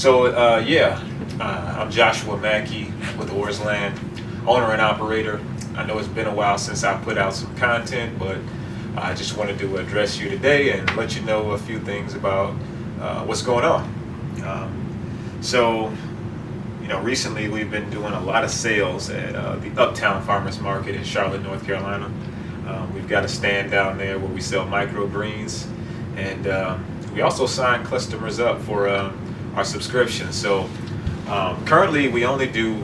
I'm Joshua Mackey with OarsLand, owner and operator. I know it's been a while since I put out some content, but I just wanted to address you today and let you know a few things about what's going on. Recently we've been doing a lot of sales at the Uptown Farmers Market in Charlotte, North Carolina. We've got a stand down there where we sell microgreens, and we also sign customers up for our subscriptions. So currently we only do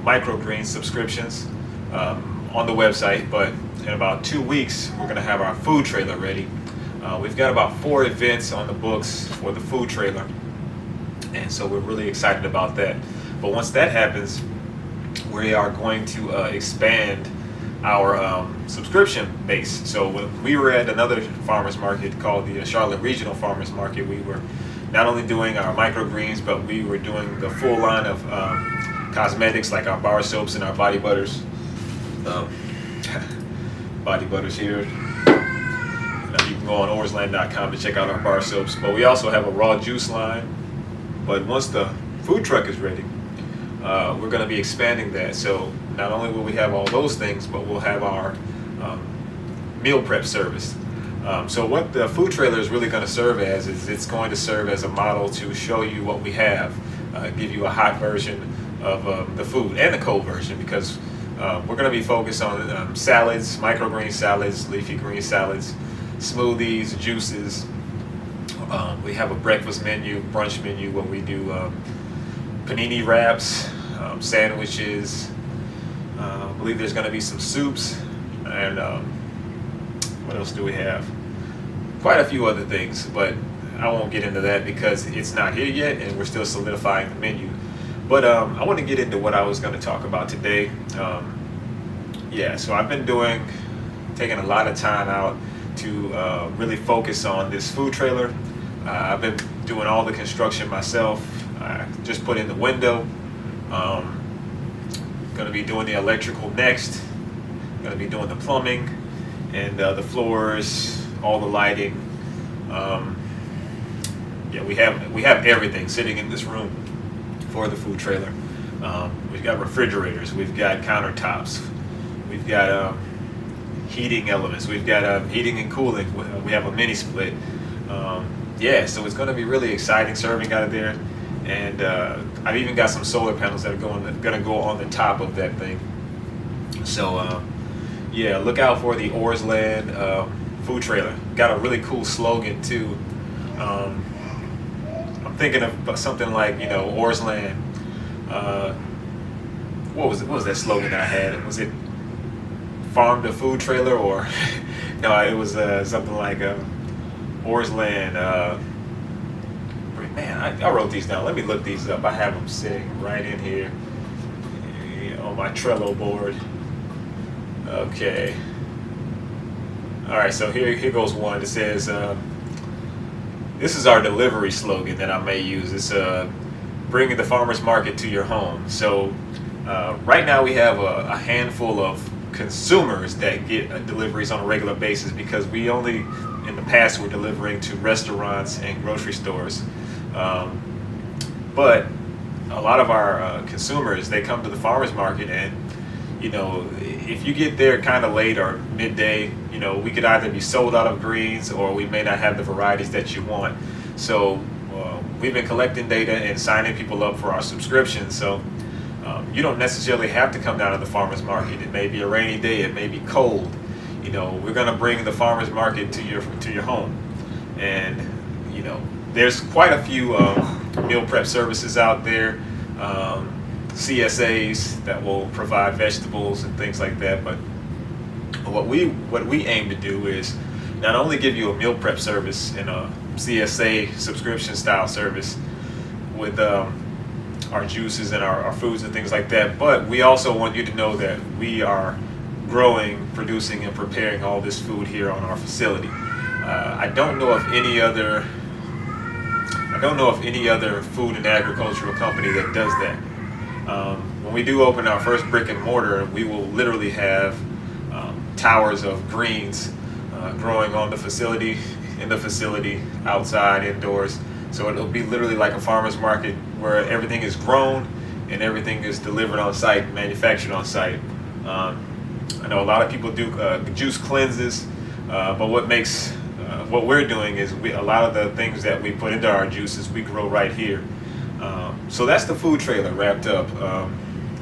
microgreen subscriptions on the website, but in about 2 weeks we're going to have our food trailer ready. We've got about 4 events on the books for the food trailer, and so we're really excited about that. But once that happens, we are going to expand our subscription base. So when we were at another farmers market called the Charlotte Regional Farmers Market, we were not only doing our microgreens, but we were doing the full line of cosmetics, like our bar soaps and our body butters. Body butters here. You can go on OarsLand.com to check out our bar soaps. But we also have a raw juice line. But once the food truck is ready, we're going to be expanding that. So not only will we have all those things, but we'll have our meal prep service. So what the food trailer is really going to serve as is it's going to serve as a model to show you what we have, give you a hot version of the food and the cold version, because we're going to be focused on salads, microgreen salads, leafy green salads, smoothies, juices. We have a breakfast menu, brunch menu, where we do panini wraps, sandwiches. I believe there's going to be some soups, and what else do we have? Quite a few other things, but I won't get into that because it's not here yet and we're still solidifying the menu. But I want to get into what I was going to talk about today. So I've been taking a lot of time out to really focus on this food trailer. I've been doing all the construction myself. I just put in the window. Going to be doing the electrical next. Going to be doing the plumbing and the floors, all the lighting. We have everything sitting in this room for the food trailer. We've got refrigerators, we've got countertops, we've got heating elements, we've got heating and cooling. We have a mini split. So it's going to be really exciting serving out of there. And I've even got some solar panels that are going to go on the top of that thing. So look out for the OarsLand food trailer. Got a really cool slogan too. I'm thinking of something like, OarsLand. What was that slogan that I had? Was it farm to food trailer, or no? It was something like OarsLand. I wrote these down. Let me look these up. I have them sitting right in here on my Trello board. Okay. All right, so here goes one. It says, this is our delivery slogan that I may use. It's bringing the farmer's market to your home. So right now we have a handful of consumers that get deliveries on a regular basis, because we only, in the past, were delivering to restaurants and grocery stores. But a lot of our consumers, they come to the farmer's market, and if you get there kind of late or midday, we could either be sold out of greens, or we may not have the varieties that you want. So we've been collecting data and signing people up for our subscriptions. So you don't necessarily have to come down to the farmer's market. It may be a rainy day, it may be cold. We're going to bring the farmer's market to your home. And there's quite a few meal prep services out there, CSAs that will provide vegetables and things like that. But what we aim to do is not only give you a meal prep service and a CSA subscription style service with our juices and our foods and things like that, but we also want you to know that we are growing, producing, and preparing all this food here on our facility. I don't know of any other food and agricultural company that does that. When we do open our first brick and mortar, we will literally have towers of greens growing on the facility, in the facility, outside, indoors. So it'll be literally like a farmer's market where everything is grown and everything is delivered on site, manufactured on site. I know a lot of people do juice cleanses, but what we're doing is a lot of the things that we put into our juices we grow right here. So that's the food trailer wrapped up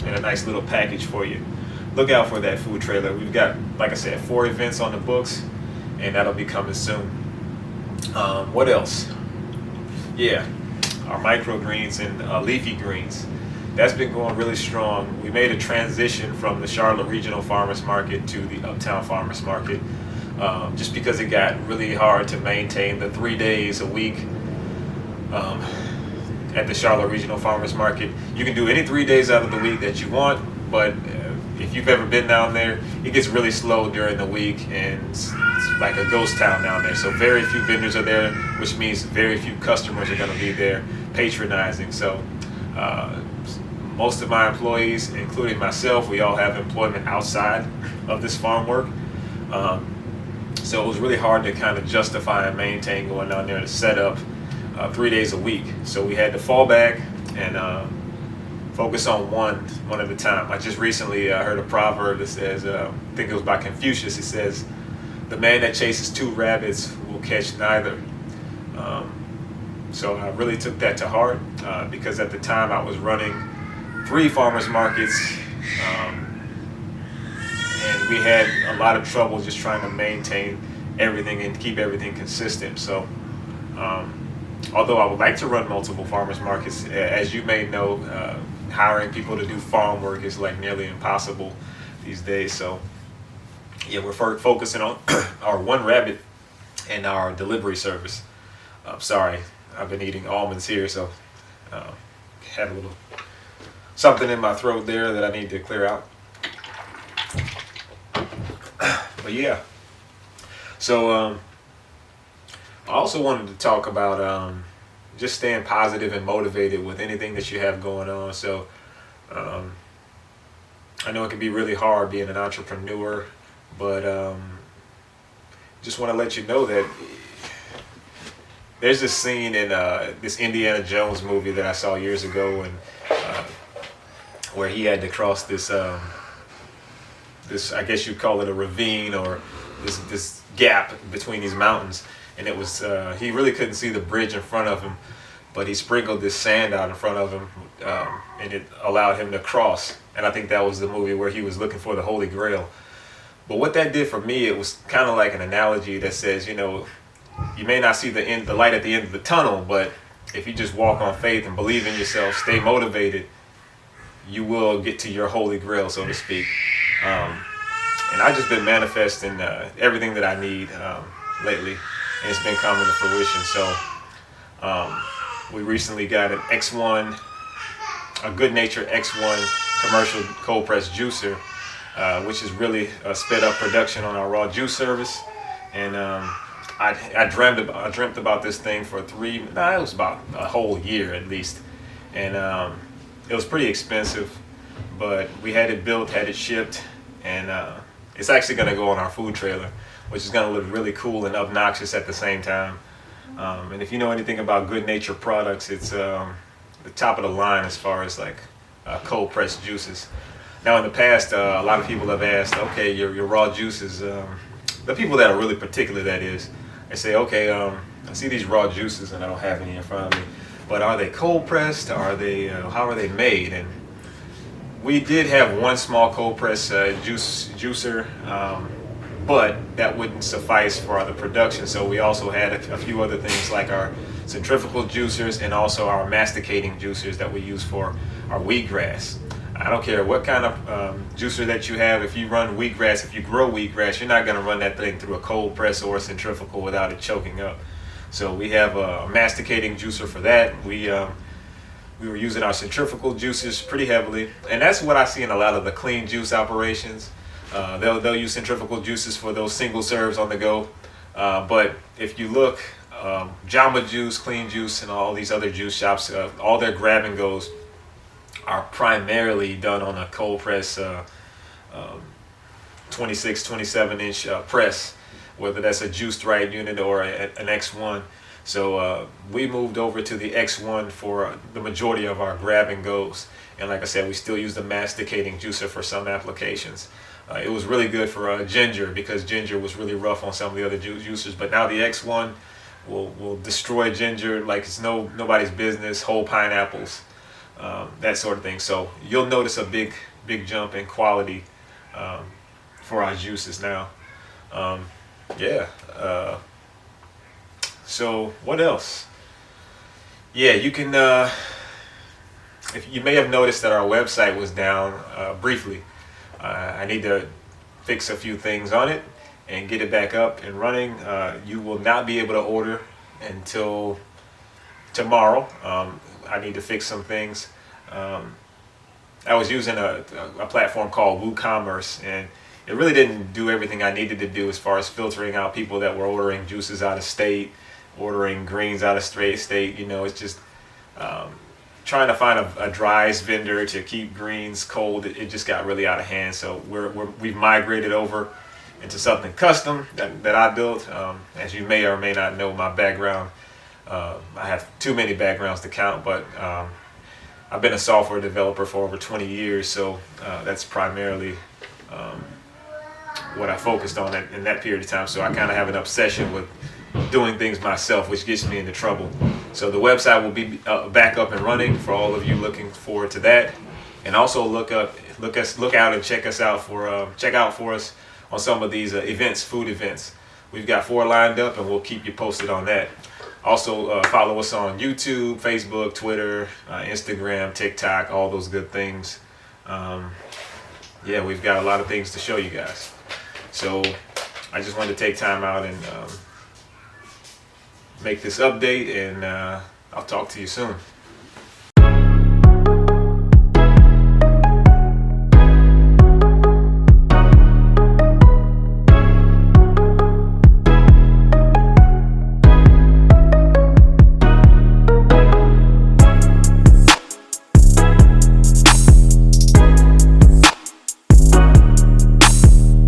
in a nice little package for you. Look out for that food trailer. We've got, like I said, 4 events on the books, and that'll be coming soon. What else? Yeah, our microgreens and leafy greens. That's been going really strong. We made a transition from the Charlotte Regional Farmers Market to the Uptown Farmers Market, just because it got really hard to maintain the 3 days a week at the Charlotte Regional Farmers Market. You can do any 3 days out of the week that you want, but if you've ever been down there, it gets really slow during the week, and it's like a ghost town down there. So very few vendors are there, which means very few customers are going to be there patronizing. So most of my employees, including myself, we all have employment outside of this farm work. So it was really hard to kind of justify and maintain going down there to set up 3 days a week. So we had to fall back and focus on one at a time. I just recently heard a proverb that says, I think it was by Confucius, it says, "The man that chases 2 rabbits will catch neither." So I really took that to heart because at the time I was running 3 farmers markets, and we had a lot of trouble just trying to maintain everything and keep everything consistent. So although I would like to run multiple farmers markets, as you may know, hiring people to do farm work is like nearly impossible these days. So yeah, we're focusing on our 1 rabbit and our delivery service. Sorry, I've been eating almonds here, so had a little something in my throat there that I need to clear out. But yeah, so I also wanted to talk about just staying positive and motivated with anything that you have going on. So I know it can be really hard being an entrepreneur, but just want to let you know that there's this scene in this Indiana Jones movie that I saw years ago, and where he had to cross this I guess you'd call it a ravine, or this gap between these mountains, and it was he really couldn't see the bridge in front of him, but he sprinkled this sand out in front of him, and it allowed him to cross. And I think that was the movie where he was looking for the Holy Grail. But what that did for me, it was kind of like an analogy that says, you know, you may not see the light at the end of the tunnel, but if you just walk on faith and believe in yourself, stay motivated, you will get to your Holy Grail, so to speak. And I've just been manifesting everything that I need lately, and it's been coming to fruition. So we recently got an X1, a Good Nature X1 commercial cold press juicer, which has really sped up production on our raw juice service. And I dreamt about this thing for it was about a whole year at least. And it was pretty expensive, but we had it built, had it shipped, and it's actually going to go on our food trailer, which is going to look really cool and obnoxious at the same time. And if you know anything about Good Nature products, it's the top of the line as far as like cold pressed juices. Now in the past, a lot of people have asked, okay, your raw juices, the people that are really particular, that is, they say, okay, I see these raw juices and I don't have any in front of me, but are they cold pressed? Are they, how are they made? And we did have one small cold press juicer, but that wouldn't suffice for the production. So we also had a few other things like our centrifugal juicers and also our masticating juicers that we use for our wheatgrass. I don't care what kind of juicer that you have. If you run wheatgrass, if you grow wheatgrass, you're not going to run that thing through a cold press or a centrifugal without it choking up. So we have a masticating juicer for that. We were using our centrifugal juicers pretty heavily, and that's what I see in a lot of the clean juice operations. They'll use centrifugal juices for those single serves on the go. But if you look, Jamba Juice, Clean Juice, and all these other juice shops, all their grab and goes are primarily done on a cold press 26, 27 inch press, whether that's a juiced right unit or an X1. So we moved over to the X1 for the majority of our grab and goes. And like I said, we still use the masticating juicer for some applications. It was really good for ginger, because ginger was really rough on some of the other juicers. But now the X1 will destroy ginger like it's nobody's business, whole pineapples, that sort of thing. So you'll notice a big jump in quality for our juices now. Yeah. So what else? Yeah, you can. If you may have noticed that our website was down briefly. I need to fix a few things on it and get it back up and running. You will not be able to order until tomorrow. I need to fix some things. I was using a platform called WooCommerce, and it really didn't do everything I needed to do as far as filtering out people that were ordering juices out of state, ordering greens out of state. You know, it's just trying to find a dries vendor to keep greens cold. It just got really out of hand. So we've migrated over into something custom that I built. As you may or may not know, my background, I have too many backgrounds to count, but I've been a software developer for over 20 years. So that's primarily what I focused on in that period of time. So I kind of have an obsession with doing things myself, which gets me into trouble. So the website will be back up and running for all of you looking forward to that. And also look out and check out for us on some of these events, food events. We've got 4 lined up, and we'll keep you posted on that. Also follow us on YouTube, Facebook, Twitter, Instagram, TikTok, all those good things. Yeah, we've got a lot of things to show you guys. So I just wanted to take time out and make this update, and I'll talk to you soon.